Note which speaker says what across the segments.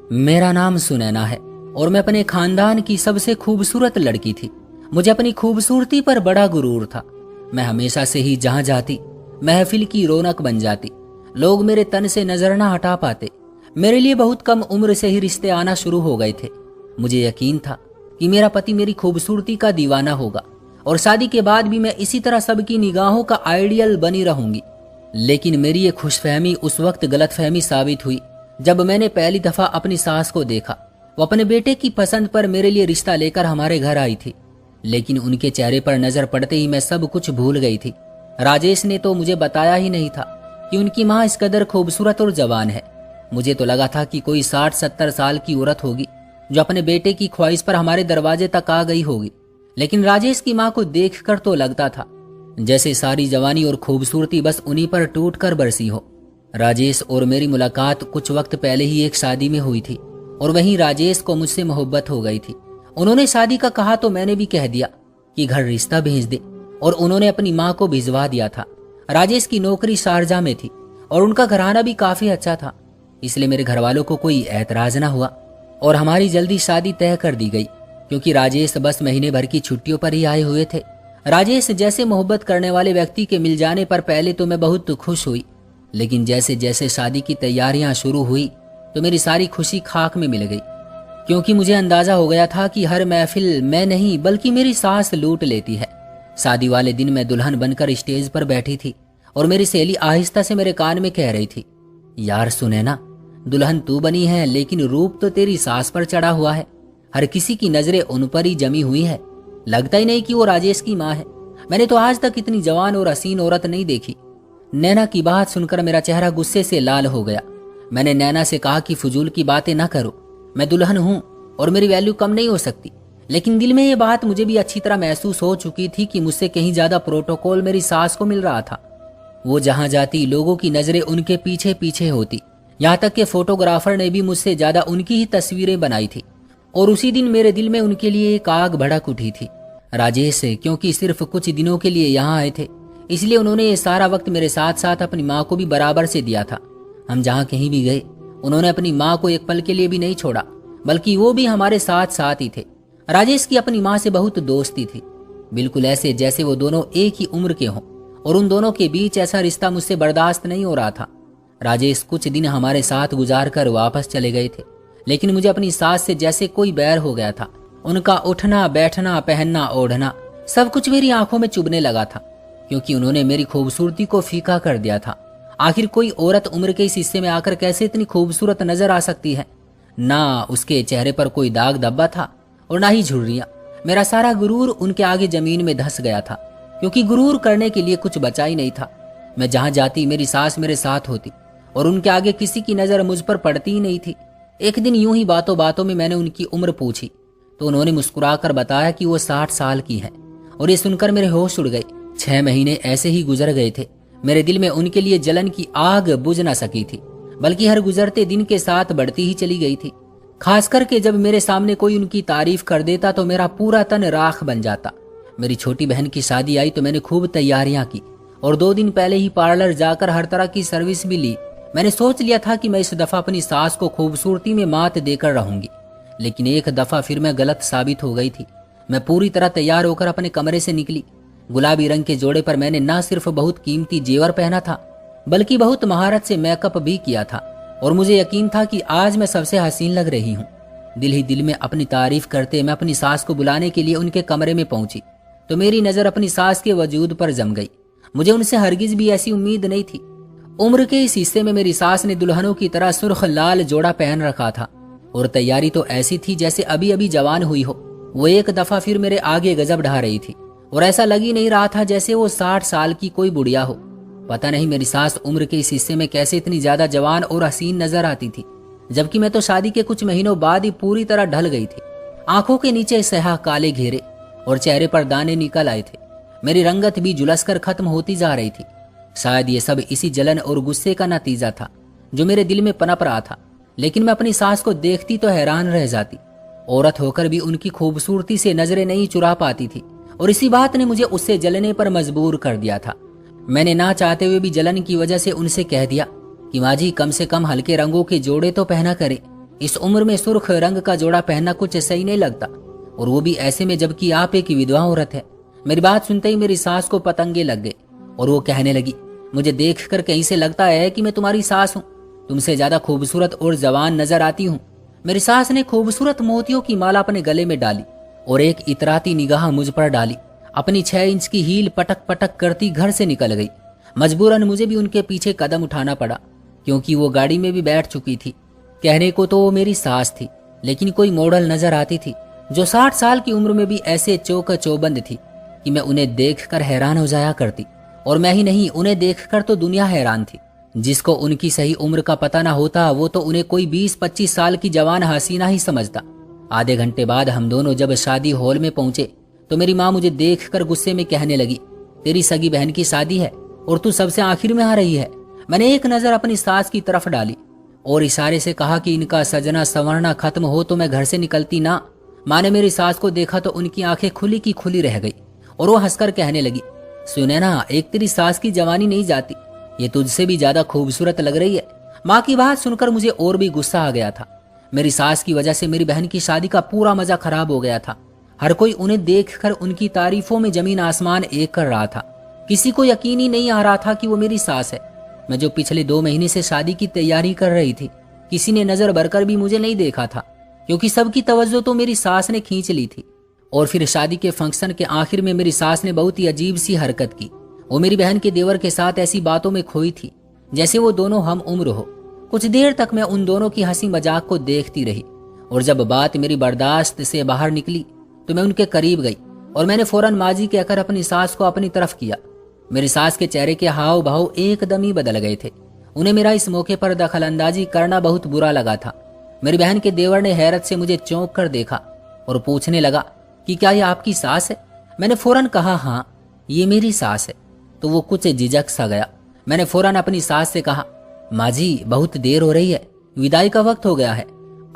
Speaker 1: मेरा नाम सुनैना है और मैं अपने खानदान की सबसे खूबसूरत लड़की थी। मुझे अपनी खूबसूरती पर बड़ा गुरूर था। मैं हमेशा से ही जहां जाती महफिल की रौनक बन जाती। लोग मेरे तन से नजर ना हटा पाते। मेरे लिए बहुत कम उम्र से ही रिश्ते आना शुरू हो गए थे। मुझे यकीन था कि मेरा पति मेरी खूबसूरती का दीवाना होगा और शादी के बाद भी मैं इसी तरह सबकी निगाहों का आइडियल बनी रहूंगी। लेकिन मेरी ये खुशफहमी उस वक्त गलतफहमी साबित हुई जब मैंने पहली दफा अपनी सास को देखा। वो अपने बेटे की पसंद पर मेरे लिए रिश्ता लेकर हमारे घर आई थी, लेकिन उनके चेहरे पर नजर पड़ते ही मैं सब कुछ भूल गई थी। राजेश ने तो मुझे बताया ही नहीं था कि उनकी माँ इस कदर खूबसूरत और जवान है। मुझे तो लगा था कि कोई 60-70 साल की औरत होगी जो अपने बेटे की ख्वाहिश पर हमारे दरवाजे तक आ गई होगी, लेकिन राजेश की माँ को देखकर तो लगता था जैसे सारी जवानी और खूबसूरती बस उन्हीं पर टूट कर बरसी हो। राजेश और मेरी मुलाकात कुछ वक्त पहले ही एक शादी में हुई थी और वहीं राजेश को मुझसे मोहब्बत हो गई थी। उन्होंने शादी का कहा तो मैंने भी कह दिया कि घर रिश्ता भेज दे, और उन्होंने अपनी माँ को भिजवा दिया था। राजेश की नौकरी शारजा में थी और उनका घराना भी काफी अच्छा था, इसलिए मेरे घर वालों को कोई ऐतराज ना हुआ और हमारी जल्दी शादी तय कर दी गई, क्योंकि राजेश बस महीने भर की छुट्टियों पर ही आए हुए थे। राजेश जैसे मोहब्बत करने वाले व्यक्ति के मिल जाने पर पहले तो मैं बहुत खुश हुई, लेकिन जैसे जैसे शादी की तैयारियां शुरू हुई तो मेरी सारी खुशी खाक में मिल गई, क्योंकि मुझे अंदाजा हो गया था कि हर महफिल मैं नहीं बल्कि मेरी सास लूट लेती है। शादी वाले दिन मैं दुल्हन बनकर स्टेज पर बैठी थी और मेरी सहेली आहिस्ता से मेरे कान में कह रही थी, यार सुनैना, दुल्हन तू बनी है लेकिन रूप तो तेरी सास पर चढ़ा हुआ है। हर किसी की नजरें उन पर ही जमी हुई है। लगता ही नहीं कि वो राजेश की माँ है। मैंने तो आज तक इतनी जवान और हसीन औरत नहीं देखी। नैना की बात सुनकर मेरा चेहरा गुस्से से लाल हो गया। मैंने नैना से कहा कि फजूल की बातें ना करो, मैं दुल्हन हूं और मेरी वैल्यू कम नहीं हो सकती। लेकिन दिल में ये बात मुझे भी अच्छी तरह महसूस हो चुकी थी कि मुझसे कहीं ज्यादा प्रोटोकॉल मेरी सास को मिल रहा था। वो जहां जाती लोगों की नजरें उनके पीछे पीछे होती, यहाँ तक कि फोटोग्राफर ने भी मुझसे ज्यादा उनकी ही तस्वीरें बनाई थी। और उसी दिन मेरे दिल में उनके लिए एक आग भड़क उठी थी। राजेश से क्योंकि सिर्फ कुछ दिनों के लिए यहाँ आए थे, इसलिए उन्होंने ये सारा वक्त मेरे साथ साथ अपनी माँ को भी बराबर से दिया था। हम जहाँ कहीं भी गए उन्होंने अपनी माँ को एक पल के लिए भी नहीं छोड़ा, बल्कि वो भी हमारे साथ साथ ही थे। राजेश की अपनी माँ से बहुत दोस्ती थी, बिल्कुल ऐसे जैसे वो दोनों एक ही उम्र के हों, और उन दोनों के बीच ऐसा रिश्ता मुझसे बर्दाश्त नहीं हो रहा था। राजेश कुछ दिन हमारे साथ गुजार कर वापस चले गए थे, लेकिन मुझे अपनी सास से जैसे कोई बैर हो गया था। उनका उठना बैठना पहनना ओढ़ना सब कुछ मेरी आंखों में चुभने लगा था, क्योंकि उन्होंने मेरी खूबसूरती को फीका कर दिया था। आखिर कोई औरत उम्र के इस हिस्से में आकर कैसे इतनी खूबसूरत नजर आ सकती है। ना उसके चेहरे पर कोई दाग धब्बा था और ना ही झुर्रियां। मेरा सारा गुरूर उनके आगे जमीन में धंस गया था, क्योंकि गुरूर करने के लिए कुछ बचा ही नहीं था। मैं जहां जाती मेरी सास मेरे साथ होती और उनके आगे किसी की नजर मुझ पर पड़ती ही नहीं थी। एक दिन यूं ही बातों बातों में मैंने उनकी उम्र पूछी तो उन्होंने मुस्कुराकर बताया कि वो 60 साल की है, और ये सुनकर मेरे होश उड़ गए। 6 महीने ऐसे ही गुजर गए थे। मेरे दिल में उनके लिए जलन की आग बुझ ना सकी थी, बल्कि हर गुजरते दिन के साथ बढ़ती ही चली गई थी। खास करके जब मेरे सामने कोई उनकी तारीफ कर देता तो मेरा पूरा तन राख बन जाता। मेरी छोटी बहन की शादी आई तो मैंने खूब तैयारियां की और 2 दिन पहले ही पार्लर जाकर हर तरह की सर्विस भी ली। मैंने सोच लिया था कि मैं इस दफा अपनी सास को खूबसूरती में मात देकर रहूंगी, लेकिन एक दफा फिर मैं गलत साबित हो गई थी। मैं पूरी तरह तैयार होकर अपने कमरे से निकली। गुलाबी रंग के जोड़े पर मैंने न सिर्फ बहुत कीमती जेवर पहना था, बल्कि बहुत महारत से मेकअप भी किया था, और मुझे यकीन था कि आज मैं सबसे हसीन लग रही हूँ। दिल ही दिल में अपनी तारीफ करते मैं अपनी सास को बुलाने के लिए उनके कमरे में पहुंची तो मेरी नजर अपनी सास के वजूद पर जम गई। मुझे उनसे हरगिज भी ऐसी उम्मीद नहीं थी। उम्र के इस हिस्से में मेरी सास ने दुल्हनों की तरह सुर्ख लाल जोड़ा पहन रखा था, और तैयारी तो ऐसी थी जैसे अभी अभी जवान हुई हो। वो एक दफा फिर मेरे आगे गजब ढा रही थी, और ऐसा लग ही नहीं रहा था जैसे वो 60 साल की कोई बुढ़िया हो। पता नहीं मेरी सास उम्र के इस हिस्से में कैसे इतनी ज्यादा जवान और हसीन नजर आती थी, जबकि मैं तो शादी के कुछ महीनों बाद ही पूरी तरह ढल गई थी। आंखों के नीचे स्याह काले घेरे और चेहरे पर दाने निकल आए थे। मेरी रंगत भी झुलसकर खत्म होती जा रही थी। शायद ये सब इसी जलन और गुस्से का नतीजा था जो मेरे दिल में पनप रहा था, लेकिन मैं अपनी सास को देखती तो हैरान रह जाती। औरत होकर भी उनकी खूबसूरती से नजरें नहीं चुरा पाती थी, और इसी बात ने मुझे उससे जलने पर मजबूर कर दिया था। मैंने ना चाहते हुए भी जलन की वजह से उनसे कह दिया कि माँ जी, कम से कम हल्के रंगों के जोड़े तो पहना करें, इस उम्र में सुर्ख रंग का जोड़ा पहनना कुछ सही नहीं लगता, और वो भी ऐसे में जबकि आप एक विधवा औरत है। मेरी बात सुनते ही मेरी सास को पतंगे लग गए और वो कहने लगी, मुझे देखकर कहीं से लगता है कि मैं तुम्हारी सास हूँ। तुमसे ज्यादा खूबसूरत और जवान नजर आती हूँ। मेरी सास ने खूबसूरत मोतियों की माला अपने गले में डाली और एक इतराती निगाह मुझ पर डाली। अपनी 6 इंच की हील पटक पटक करती घर से निकल गई। मजबूरन मुझे भी उनके पीछे कदम उठाना पड़ा, क्योंकि वो गाड़ी में भी बैठ चुकी थी। कहने को तो वो मेरी सास थी, लेकिन कोई मॉडल नजर आती थी जो 60 साल की उम्र में भी ऐसे चौक चौबंद थी कि मैं उन्हें देखकर हैरान हो जाया करती। और मैं ही नहीं, उन्हें देखकर तो दुनिया हैरान थी। जिसको उनकी सही उम्र का पता ना होता वो तो उन्हें कोई 20-25 साल की जवान हसीना ही समझता। आधे घंटे बाद हम दोनों जब शादी हॉल में पहुंचे तो मेरी माँ मुझे देखकर गुस्से में कहने लगी, तेरी सगी बहन की शादी है और तू सबसे आखिर में आ रही है। मैंने एक नजर अपनी सास की तरफ डाली और इशारे से कहा कि इनका सजना संवरना खत्म हो तो मैं घर से निकलती ना। माँ ने मेरी सास को देखा तो उनकी आंखें खुली की खुली रह गई और वो हंसकर कहने लगी, सुने ना, एक तेरी सास की जवानी नहीं जाती, ये तुझसे भी ज्यादा खूबसूरत लग रही है। माँ की बात सुनकर मुझे और भी गुस्सा आ गया था। मेरी सास की वजह से मेरी बहन की शादी का पूरा मजा खराब हो गया था। हर कोई उन्हें देखकर उनकी तारीफों में जमीन आसमान एक कर रहा था। किसी को यकीन ही नहीं आ रहा था कि वो मेरी सास है। मैं जो पिछले 2 महीने से शादी की तैयारी कर रही थी, किसी ने नजर भरकर भी मुझे नहीं देखा था, क्योंकि सबकी तवज्जो तो मेरी सास ने खींच ली थी। और फिर शादी के फंक्शन के आखिर में मेरी सास ने बहुत ही अजीब सी हरकत की। वो मेरी बहन के देवर के साथ ऐसी बातों में खोई थी जैसे वो दोनों हम उम्र हो। कुछ देर तक मैं उन दोनों की हंसी मजाक को देखती रही, और जब बात मेरी बर्दाश्त से बाहर निकली तो मैं उनके करीब गई और मैंने फौरन माजी कहकर अपनी सास को अपनी तरफ किया। मेरी सास के चेहरे के हाव भाव एकदम ही बदल गए थे। उन्हें मेरा इस मौके पर दखल अंदाजी करना बहुत बुरा लगा था। मेरी बहन के देवर ने हैरत से मुझे चौंक कर देखा और पूछने लगा कि क्या ये आपकी सास है। मैंने फौरन कहा, हाँ ये मेरी सास है। तो वो कुछ झिझक सा गया। मैंने फौरन अपनी सास से कहा, माँ जी बहुत देर हो रही है, विदाई का वक्त हो गया है,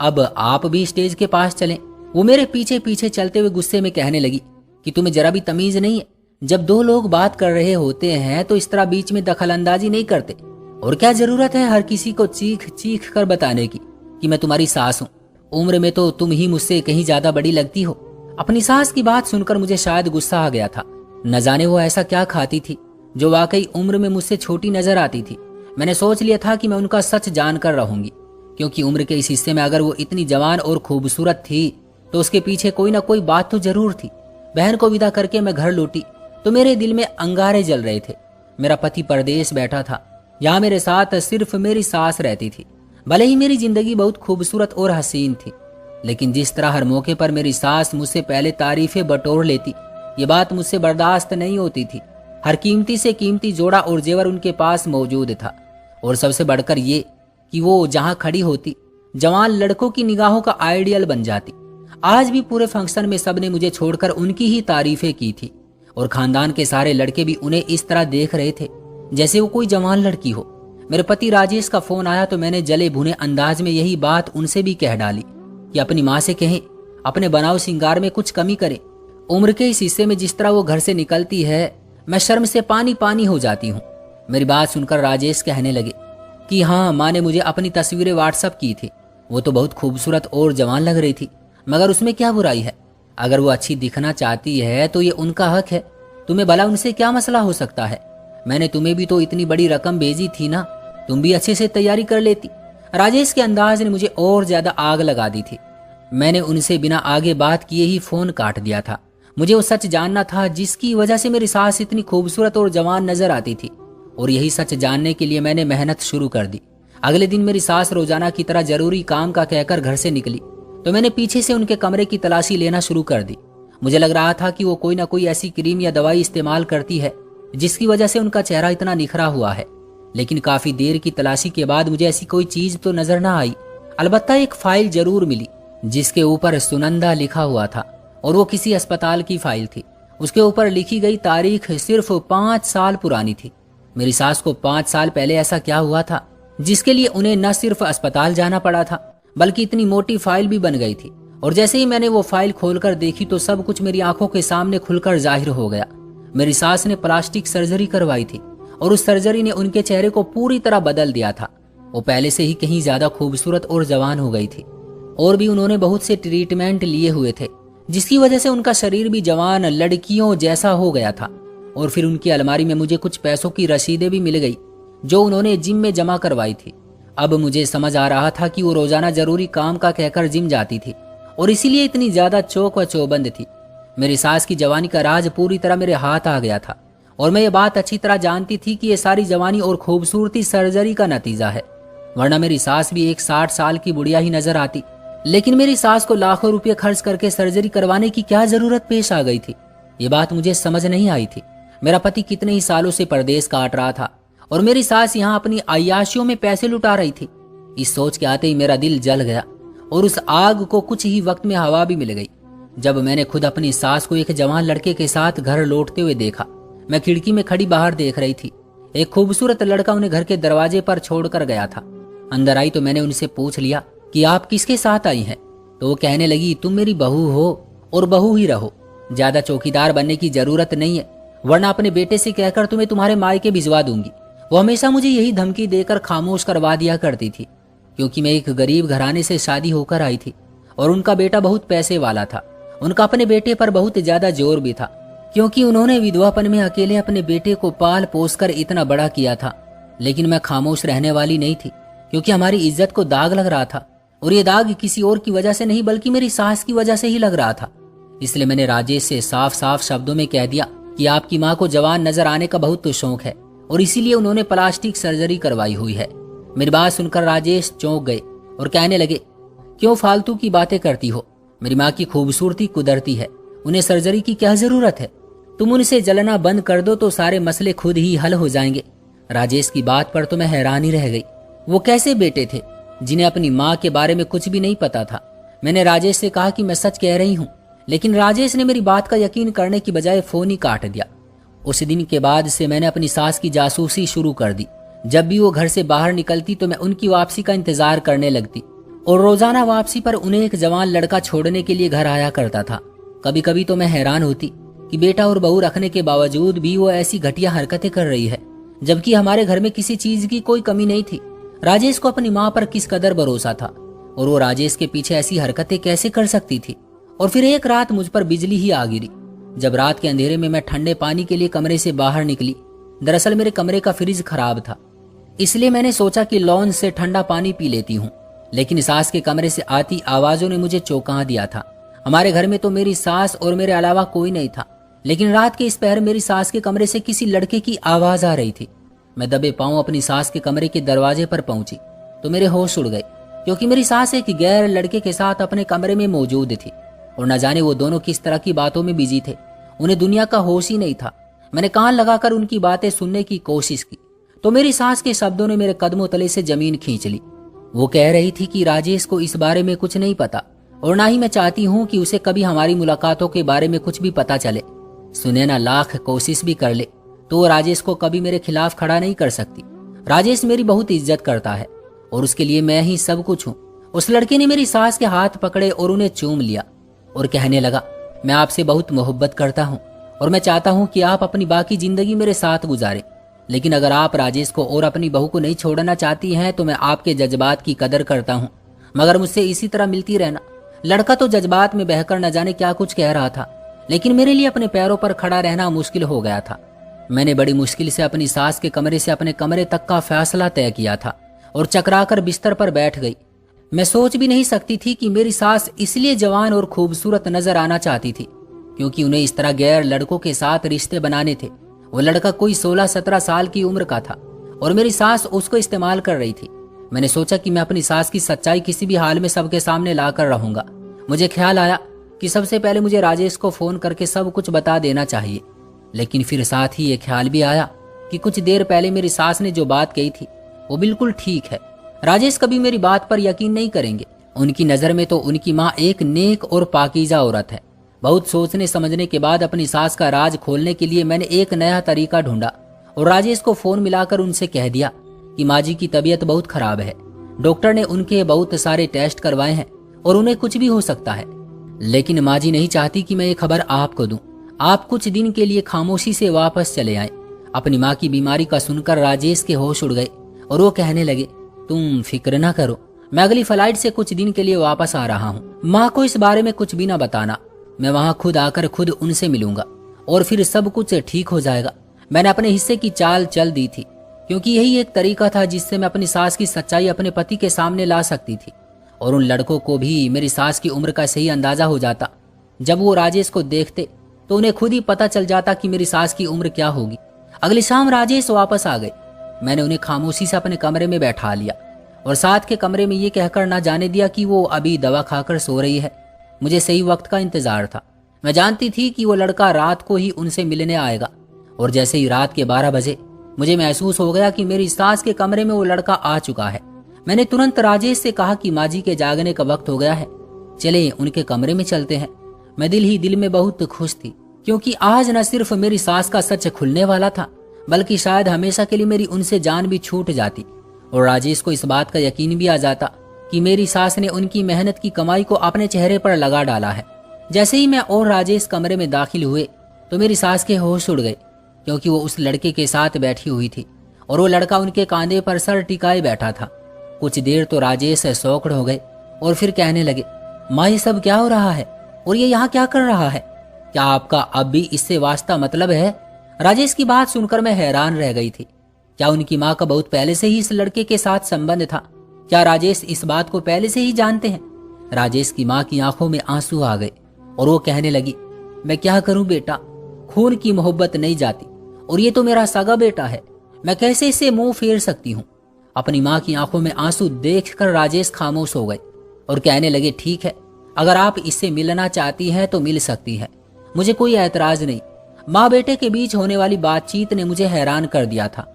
Speaker 1: अब आप भी स्टेज के पास चलें। वो मेरे पीछे पीछे चलते हुए गुस्से में कहने लगी कि तुम्हें जरा भी तमीज नहीं है, जब 2 लोग बात कर रहे होते हैं तो इस तरह बीच में दखल अंदाजी नहीं करते। और क्या जरूरत है हर किसी को चीख चीख कर बताने की कि मैं तुम्हारी सास हूँ। उम्र में तो तुम ही मुझसे कहीं ज्यादा बड़ी लगती हो। अपनी सास की बात सुनकर मुझे शायद गुस्सा आ गया था। न जाने वो ऐसा क्या खाती थी जो वाकई उम्र में मुझसे छोटी नजर आती थी। मैंने सोच लिया था कि मैं उनका सच जानकर रहूंगी, क्योंकि उम्र के इस हिस्से में अगर वो इतनी जवान और खूबसूरत थी तो उसके पीछे कोई ना कोई बात तो जरूर थी। बहन को विदा करके मैं घर लौटी तो मेरे दिल में अंगारे जल रहे थे। मेरा पति परदेश बैठा था, यहाँ मेरे साथ सिर्फ मेरी सास रहती थी। भले ही मेरी जिंदगी बहुत खूबसूरत और हसीन थी, लेकिन जिस तरह हर मौके पर मेरी सास मुझसे पहले तारीफें बटोर लेती, ये बात मुझसे बर्दाश्त नहीं होती थी। हर कीमती से कीमती जोड़ा और जेवर उनके पास मौजूद था, और सबसे बढ़कर ये कि वो जहां खड़ी होती जवान लड़कों की निगाहों का आइडियल बन जाती। आज भी पूरे फंक्शन में सबने मुझे छोड़कर उनकी ही तारीफें की थी, और खानदान के सारे लड़के भी उन्हें इस तरह देख रहे थे जैसे वो कोई जवान लड़की हो। मेरे पति राजेश का फोन आया तो मैंने जले भुने अंदाज में यही बात उनसे भी कह डाली कि अपनी माँ से कहें अपने बनाव सिंगार में कुछ कमी करे। उम्र के इस हिस्से में जिस तरह वो घर से निकलती है, मैं शर्म से पानी पानी हो जाती हूँ। मेरी बात सुनकर राजेश कहने लगे कि हाँ, माँ ने मुझे अपनी तस्वीरें व्हाट्सएप की थी, वो तो बहुत खूबसूरत और जवान लग रही थी, मगर उसमें क्या बुराई है। अगर वो अच्छी दिखना चाहती है तो ये उनका हक है, तुम्हें भला उनसे क्या मसला हो सकता है। मैंने तुम्हें भी तो इतनी बड़ी रकम भेजी थी ना, तुम भी अच्छे से तैयारी कर लेती। राजेश के अंदाज ने मुझे और ज्यादा आग लगा दी थी। मैंने उनसे बिना आगे बात किए ही फोन काट दिया था। मुझे वो सच जानना था जिसकी वजह से मेरी सास इतनी खूबसूरत और जवान नजर आती थी, और यही सच जानने के लिए मैंने मेहनत शुरू कर दी। अगले दिन मेरी सास रोजाना की तरह जरूरी काम का कहकर घर से निकली तो मैंने पीछे से उनके कमरे की तलाशी लेना शुरू कर दी। मुझे लग रहा था कि वो कोई ना कोई ऐसी क्रीम या दवाई इस्तेमाल करती है जिसकी वजह से उनका चेहरा इतना निखरा हुआ है, लेकिन काफी देर की तलाशी के बाद मुझे ऐसी कोई चीज तो नजर ना आई। अलबत्ता एक फाइल जरूर मिली जिसके ऊपर सुनंदा लिखा हुआ था, और वो किसी अस्पताल की फाइल थी। उसके ऊपर लिखी गई तारीख सिर्फ 5 साल पुरानी थी। मेरी सास को 5 साल पहले ऐसा क्या हुआ था जिसके लिए उन्हें न सिर्फ अस्पताल जाना पड़ा था, बल्कि इतनी मोटी फाइल भी बन गई थी। और जैसे ही मैंने वो फाइल खोलकर देखी तो सब कुछ मेरी आंखों के सामने खुलकर जाहिर हो गया। मेरी सास ने प्लास्टिक सर्जरी करवाई थी, और उस सर्जरी ने उनके चेहरे को पूरी तरह बदल दिया था। वो पहले से ही कहीं ज्यादा खूबसूरत और जवान हो गई थी। और भी उन्होंने बहुत से ट्रीटमेंट लिए हुए थे, जिसकी वजह से उनका शरीर भी जवान लड़कियों जैसा हो गया था। और फिर उनकी अलमारी में मुझे कुछ पैसों की रसीदें भी मिल गई जो उन्होंने जिम में जमा करवाई थी। अब मुझे समझ आ रहा था कि वो रोजाना जरूरी काम का कहकर जिम जाती थी और इसीलिए इतनी ज्यादा चौक व चौबंद थी। मेरी सास की जवानी का राज पूरी तरह मेरे हाथ आ गया था और मैं ये बात अच्छी तरह जानती थी कि ये सारी जवानी और खूबसूरती सर्जरी का नतीजा है, वरना मेरी सास भी एक 60 साल की बुढ़िया ही नजर आती। लेकिन मेरी सास को लाखों रुपये खर्च करके सर्जरी करवाने की क्या जरूरत पेश आ गई थी, ये बात मुझे समझ नहीं आई थी। मेरा पति कितने ही सालों से परदेश काट रहा था और मेरी सास यहाँ अपनी अय्याशियों में पैसे लुटा रही थी। इस सोच के आते ही मेरा दिल जल गया और उस आग को कुछ ही वक्त में हवा भी मिल गई। जब मैंने खुद अपनी सास को एक जवान लड़के के साथ घर लौटते हुए देखा, मैं खिड़की में खड़ी बाहर देख रही थी। एक खूबसूरत लड़का उन्हें घर के दरवाजे पर छोड़कर गया था। अंदर आई तो मैंने उनसे पूछ लिया कि आप किसके साथ आई हैं? तो वो कहने लगी, तुम मेरी बहू हो और बहू ही रहो, ज्यादा चौकीदार बनने की जरूरत नहीं है, वरना अपने बेटे से कहकर तुम्हें तुम्हारे मायके भिजवा दूंगी। वो हमेशा मुझे यही धमकी देकर खामोश करवा दिया करती थी, क्योंकि मैं एक गरीब घराने से शादी होकर आई थी और उनका बेटा बहुत पैसे वाला था। उनका अपने बेटे पर बहुत ज्यादा जोर भी था, क्योंकि उन्होंने विधवापन में अकेले अपने बेटे को पाल पोस कर इतना बड़ा किया था। लेकिन मैं खामोश रहने वाली नहीं थी, क्योंकि हमारी इज्जत को दाग लग रहा था और ये दाग किसी और की वजह से नहीं बल्कि मेरी सास की वजह से ही लग रहा था। इसलिए मैंने राजेश से साफ साफ शब्दों में कह दिया कि आपकी माँ को जवान नजर आने का बहुत शौक है और इसीलिए उन्होंने प्लास्टिक सर्जरी करवाई हुई है। मेरी बात सुनकर राजेश चौंक गए और कहने लगे, क्यों फालतू की बातें करती हो? मेरी माँ की खूबसूरती कुदरती है, उन्हें सर्जरी की क्या जरूरत है? तुम उनसे जलना बंद कर दो तो सारे मसले खुद ही हल हो जाएंगे। राजेश की बात पर तो मैं हैरान ही रह गई। वो कैसे बेटे थे जिन्हें अपनी माँ के बारे में कुछ भी नहीं पता था? मैंने राजेश से कहा कि मैं सच कह रही हूँ, लेकिन राजेश ने मेरी बात का यकीन करने की बजाय फोन ही काट दिया। उस दिन के बाद से मैंने अपनी सास की जासूसी शुरू कर दी। जब भी वो घर से बाहर निकलती तो मैं उनकी वापसी का इंतजार करने लगती और रोजाना वापसी पर उन्हें एक जवान लड़का छोड़ने के लिए घर आया करता था। कभी कभी तो मैं हैरान होती कि बेटा और बहू रखने के बावजूद भी वो ऐसी घटिया हरकतें कर रही है, जबकि हमारे घर में किसी चीज की कोई कमी नहीं थी। राजेश को अपनी माँ पर किस कदर भरोसा था और वो राजेश के पीछे ऐसी हरकतें कैसे कर सकती थी? और फिर एक रात मुझ पर बिजली ही आ गिरी। जब रात के अंधेरे में मैं ठंडे पानी के लिए कमरे से बाहर निकली। दरअसल मेरे कमरे का फ्रिज खराब था, इसलिए मैंने सोचा कि लॉन्च से ठंडा पानी पी लेती हूँ। लेकिन सास के कमरे से आती आवाजों ने मुझे चौंका दिया था। हमारे घर में तो मेरी सास और मेरे अलावा कोई नहीं था, लेकिन रात के इस पहर मेरी सास के कमरे से किसी लड़के की आवाज आ रही थी। मैं दबे पांव अपनी सास के कमरे के दरवाजे पर पहुंची तो मेरे होश उड़ गए, क्योंकि मेरी सास एक गैर लड़के के साथ अपने कमरे में मौजूद थी और न जाने वो दोनों किस तरह की बातों में बिजी थे। उन्हें दुनिया का होश ही नहीं था। मैंने कान लगाकर उनकी बातें सुनने की कोशिश की तो मेरी सास के शब्दों ने मेरे कदमों तले से जमीन खींच ली। वो कह रही थी कि राजेश को इस बारे में कुछ नहीं पता और ना ही मैं चाहती हूँ कि उसे कभी हमारी मुलाकातों के बारे में कुछ भी पता चले। सुनैना लाख कोशिश भी कर ले तो वो राजेश को कभी मेरे खिलाफ खड़ा नहीं कर सकती। राजेश मेरी बहुत इज्जत करता है और उसके लिए मैं ही सब कुछ हूँ। उस लड़के ने मेरी सास के हाथ पकड़े और उन्हें चूम लिया और कहने लगा, मैं आपसे बहुत मोहब्बत करता हूँ और मैं चाहता हूँ कि आप अपनी बाकी जिंदगी मेरे साथ गुजारें। लेकिन अगर आप राजेश को और अपनी बहू को नहीं छोड़ना चाहती हैं तो मैं आपके जज्बात की कदर करता हूँ, मगर मुझसे इसी तरह मिलती रहना। लड़का तो जज्बात में बहकर न जाने क्या कुछ कह रहा था, लेकिन मेरे लिए अपने पैरों पर खड़ा रहना मुश्किल हो गया था। मैंने बड़ी मुश्किल से अपनी सास के कमरे से अपने कमरे तक का फैसला तय किया था और चकराकर बिस्तर पर बैठ गई। मैं सोच भी नहीं सकती थी कि मेरी सास इसलिए जवान और खूबसूरत नजर आना चाहती थी क्योंकि उन्हें इस तरह गैर लड़कों के साथ रिश्ते बनाने थे। वो लड़का कोई 16-17 साल की उम्र का था और मेरी सास उसको इस्तेमाल कर रही थी। मैंने सोचा कि मैं अपनी सास की सच्चाई किसी भी हाल में सबके सामने लाकर रहूंगा। मुझे ख्याल आया कि सबसे पहले मुझे राजेश को फोन करके सब कुछ बता देना चाहिए, लेकिन फिर साथ ही ये ख्याल भी आया कि कुछ देर पहले मेरी सास ने जो बात कही थी वो बिल्कुल ठीक है। राजेश कभी मेरी बात पर यकीन नहीं करेंगे। उनकी नजर में तो उनकी माँ एक नेक और पाकीज़ा औरत है। बहुत सोचने समझने के बाद अपनी सास का राज खोलने के लिए मैंने एक नया तरीका ढूंढा और राजेश को फोन मिलाकर उनसे कह दिया कि माँ जी की तबीयत बहुत खराब है। डॉक्टर ने उनके बहुत सारे टेस्ट करवाए हैं और उन्हें कुछ भी हो सकता है, लेकिन माँ जी नहीं चाहती कि मैं ये खबर आपको दूं। आप कुछ दिन के लिए खामोशी से वापस चले आए। अपनी माँ की बीमारी का सुनकर राजेश के होश उड़ गए और वो कहने लगे, तुम फिक्र ना करो, मैं अगली फ्लाइट से कुछ दिन के लिए वापस आ रहा हूँ। माँ को इस बारे में कुछ भी ना बताना, मैं वहां खुद आकर खुद उनसे मिलूंगा और फिर सब कुछ ठीक हो जाएगा। मैंने अपने हिस्से की चाल चल दी थी, क्योंकि यही एक तरीका था जिससे मैं अपनी सास की सच्चाई अपने पति के सामने ला सकती थी। और उन लड़कों को भी मेरी सास की उम्र का सही अंदाजा हो जाता। जब वो राजेश को देखते तो उन्हें खुद ही पता चल जाता कि मेरी सास की उम्र क्या होगी। अगली शाम राजेश वापस आ गए। मैंने उन्हें खामोशी से अपने कमरे में बैठा लिया और साथ के कमरे में ये कहकर ना जाने दिया कि वो अभी दवा खाकर सो रही है। मुझे सही वक्त का इंतजार था। मैं जानती थी कि वो लड़का रात को ही उनसे मिलने आएगा। और जैसे ही रात के 12 बजे मुझे महसूस हो गया कि मेरी सास के कमरे में वो लड़का आ चुका है। मैंने तुरंत राजेश से कहा कि माँ जी के जागने का वक्त हो गया है, चले उनके कमरे में चलते हैं। मैं दिल ही दिल में बहुत खुश थी, क्योंकि आज न सिर्फ मेरी सास का सच खुलने वाला था, बल्कि शायद हमेशा के लिए मेरी उनसे जान भी छूट जाती। और राजेश को इस बात का यकीन भी आ जाता कि मेरी सास ने उनकी मेहनत की कमाई को अपने चेहरे पर लगा डाला है। जैसे ही मैं और राजेश कमरे में दाखिल हुए तो मेरी सास के होश उड़ गए, क्योंकि वो उस लड़के के साथ बैठी हुई थी और वो लड़का उनके कांधे पर सर टिकाए बैठा था। कुछ देर तो राजेश सौकड़ हो गए और फिर कहने लगे, माँ ये सब क्या हो रहा है और ये यहाँ क्या कर रहा है? क्या आपका अब भी इससे वास्ता मतलब है? राजेश की बात सुनकर मैं हैरान रह गई थी। क्या उनकी माँ का बहुत पहले से ही इस लड़के के साथ संबंध था? क्या राजेश इस बात को पहले से ही जानते हैं? राजेश की माँ की आंखों में आंसू आ गए और वो कहने लगी, मैं क्या करूं बेटा, खून की मोहब्बत नहीं जाती और ये तो मेरा सगा बेटा है, मैं कैसे इसे मुंह फेर सकती हूँ। अपनी माँ की आंखों में आंसू देखकर राजेश खामोश हो गए और कहने लगे, ठीक है, अगर आप इससे मिलना चाहती हैं तो मिल सकती है, मुझे कोई ऐतराज नहीं। माँ बेटे के बीच होने वाली बातचीत ने मुझे हैरान कर दिया था।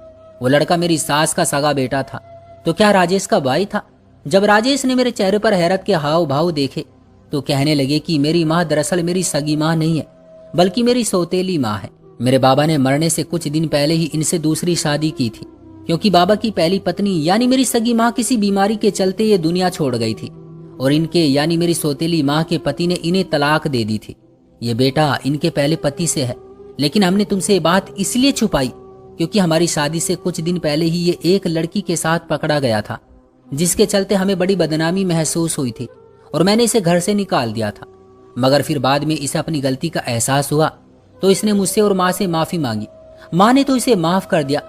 Speaker 1: वो लड़का मेरी सास का सगा बेटा था तो क्या राजेश का भाई था? जब राजेश ने मेरे चेहरे पर हैरत के हाव भाव देखे तो कहने लगे कि मेरी माँ दरअसल मेरी सगी माँ नहीं है, बल्कि मेरी सौतेली माँ है। मेरे बाबा ने मरने से कुछ दिन पहले ही इनसे दूसरी शादी की थी, क्योंकि बाबा की पहली पत्नी यानी मेरी सगी माँ किसी बीमारी के चलते ये दुनिया छोड़ गई थी और इनके यानी मेरी सौतेली माँ के पति ने इन्हें तलाक दे दी थी। ये बेटा इनके पहले पति से है, लेकिन हमने तुमसे ये बात इसलिए छुपाई क्योंकि हमारी शादी से कुछ दिन पहले ही ये एक लड़की के साथ पकड़ा गया था, जिसके चलते हमें बड़ी बदनामी महसूस हुई थी और मैंने इसे घर से निकाल दिया था। मगर फिर बाद में इसे अपनी गलती का एहसास हुआ तो इसने मुझसे और माँ से माफी मांगी। माँ ने तो इसे माफ कर दिया,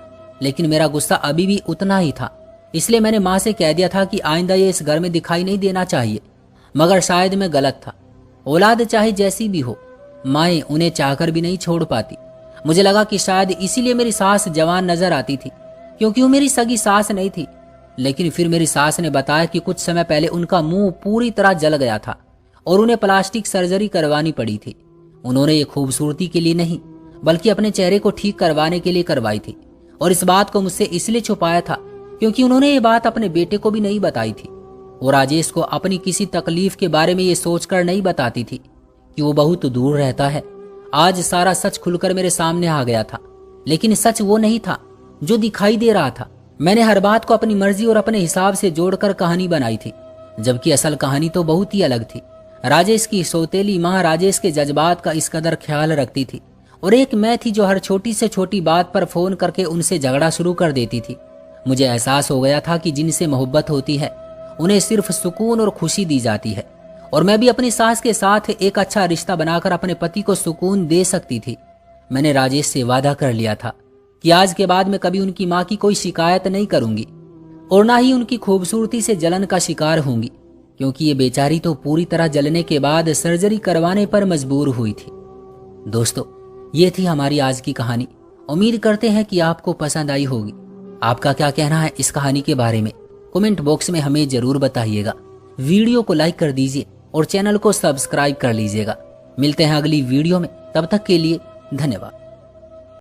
Speaker 1: लेकिन मेरा गुस्सा अभी भी उतना ही था। इसलिए मैंने माँ से कह दिया था कि आइंदा ये इस घर में दिखाई नहीं देना चाहिए। मगर शायद मैं गलत था। औलाद चाहे जैसी भी हो, माएँ उन्हें चाहकर भी नहीं छोड़ पाती। मुझे लगा कि शायद इसीलिए मेरी सास जवान नजर आती थी, क्योंकि वो मेरी सगी सास नहीं थी। लेकिन फिर मेरी सास ने बताया कि कुछ समय पहले उनका मुंह पूरी तरह जल गया था और उन्हें प्लास्टिक सर्जरी करवानी पड़ी थी। उन्होंने ये खूबसूरती के लिए नहीं, बल्कि अपने चेहरे को ठीक करवाने के लिए करवाई थी और इस बात को मुझसे इसलिए छुपाया था क्योंकि उन्होंने ये बात अपने बेटे को भी नहीं बताई थी। और राजेश को अपनी किसी तकलीफ के बारे में ये सोचकर नहीं बताती थी कि वो बहुत दूर रहता है। आज सारा सच खुलकर मेरे सामने आ गया था, लेकिन सच वो नहीं था जो दिखाई दे रहा था। मैंने हर बात को अपनी मर्जी और अपने हिसाब से जोड़कर कहानी बनाई थी, जबकि असल कहानी तो बहुत ही अलग थी। राजेश की सौतेली माँ राजेश के जज्बात का इस कदर ख्याल रखती थी और एक मैं थी जो हर छोटी से छोटी बात पर फोन करके उनसे झगड़ा शुरू कर देती थी। मुझे एहसास हो गया था कि जिनसे मोहब्बत होती है उन्हें सिर्फ सुकून और खुशी दी जाती है, और मैं भी अपनी सास के साथ एक अच्छा रिश्ता बनाकर अपने पति को सुकून दे सकती थी। मैंने राजेश से वादा कर लिया था कि आज के बाद मैं कभी उनकी माँ की कोई शिकायत नहीं करूंगी और ना ही उनकी खूबसूरती से जलन का शिकार होंगी, क्योंकि ये बेचारी तो पूरी तरह जलने के बाद सर्जरी करवाने पर मजबूर हुई थी। दोस्तों, ये थी हमारी आज की कहानी। उम्मीद करते हैं कि आपको पसंद आई होगी। आपका क्या कहना है इस कहानी के बारे में कमेंट बॉक्स में हमें जरूर बताइएगा। वीडियो को लाइक कर दीजिए और चैनल को सब्सक्राइब कर लीजिएगा। मिलते हैं अगली वीडियो में, तब तक के लिए धन्यवाद।